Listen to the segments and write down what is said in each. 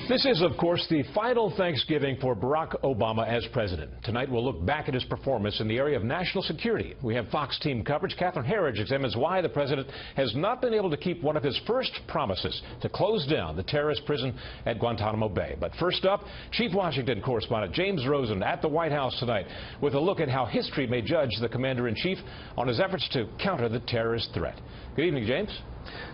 This is, of course, the final Thanksgiving for Barack Obama as president. Tonight, we'll look back at his performance in the area of national security. We have Fox team coverage. Catherine Herridge examines why the president has not been able to keep one of his first promises to close down the terrorist prison at Guantanamo Bay. But first up, Chief Washington correspondent James Rosen at the White House tonight with a look at how history may judge the commander-in-chief on his efforts to counter the terrorist threat. Good evening, James.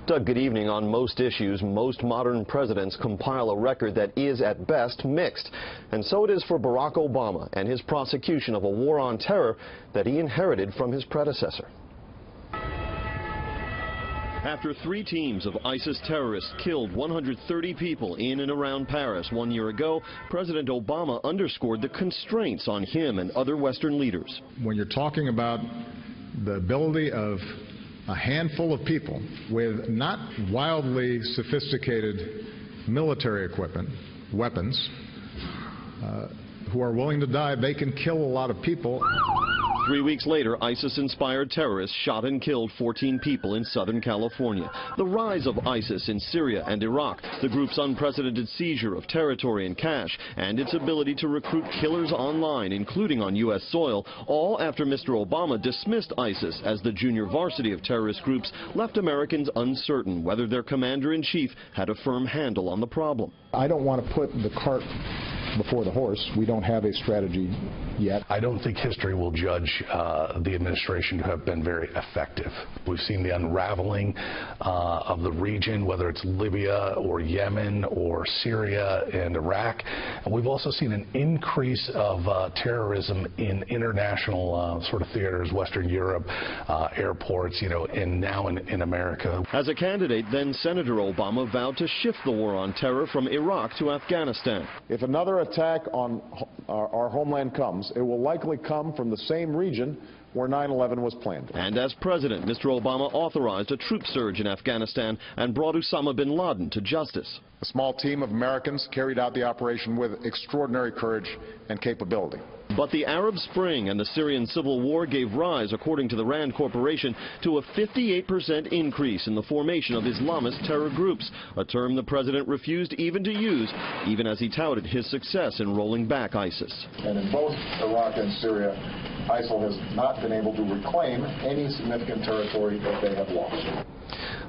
Doug, good evening. On most issues, most modern presidents compile a record that is at best mixed. And so it is for Barack Obama and his prosecution of a war on terror that he inherited from his predecessor. After 3 teams of ISIS terrorists killed 130 people in and around Paris 1 year ago, President Obama underscored the constraints on him and other Western leaders. When you're talking about the ability of a handful of people with not wildly sophisticated military equipment, weapons, who are willing to die, they can kill a lot of people. 3 weeks later, ISIS-inspired terrorists shot and killed 14 people in Southern California. The rise of ISIS in Syria and Iraq, the group's unprecedented seizure of territory and cash, and its ability to recruit killers online, including on U.S. soil, all after Mr. Obama dismissed ISIS as the junior varsity of terrorist groups, left Americans uncertain whether their commander-in-chief had a firm handle on the problem. I don't want to put the cart before the horse. We don't have a strategy yet. I don't think history will judge the administration to have been very effective. We've seen the unraveling of the region, whether it's Libya or Yemen or Syria and Iraq. And we've also seen an increase of terrorism in international sort of theaters, Western Europe, airports, and now in America. As a candidate, then Senator Obama vowed to shift the war on terror from Iraq to Afghanistan. If another attack on our homeland comes, it will likely come from the same region where 9/11 was planned. And as president, Mr. Obama authorized a troop surge in Afghanistan and brought Osama bin Laden to justice. A small team of Americans carried out the operation with extraordinary courage and capability. But the Arab Spring and the Syrian civil war gave rise, according to the Rand Corporation, to a 58% increase in the formation of Islamist terror groups, a term the president refused even to use, even as he touted his success in rolling back ISIS. And in both Iraq and Syria, ISIL has not been able to reclaim any significant territory that they have lost.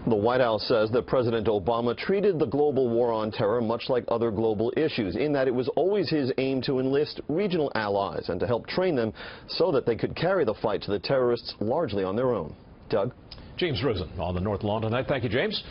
The White House says that President Obama treated the global war on terror much like other global issues, in that it was always his aim to enlist regional allies and to help train them so that they could carry the fight to the terrorists largely on their own. Doug? James Rosen on the North Lawn tonight. Thank you, James.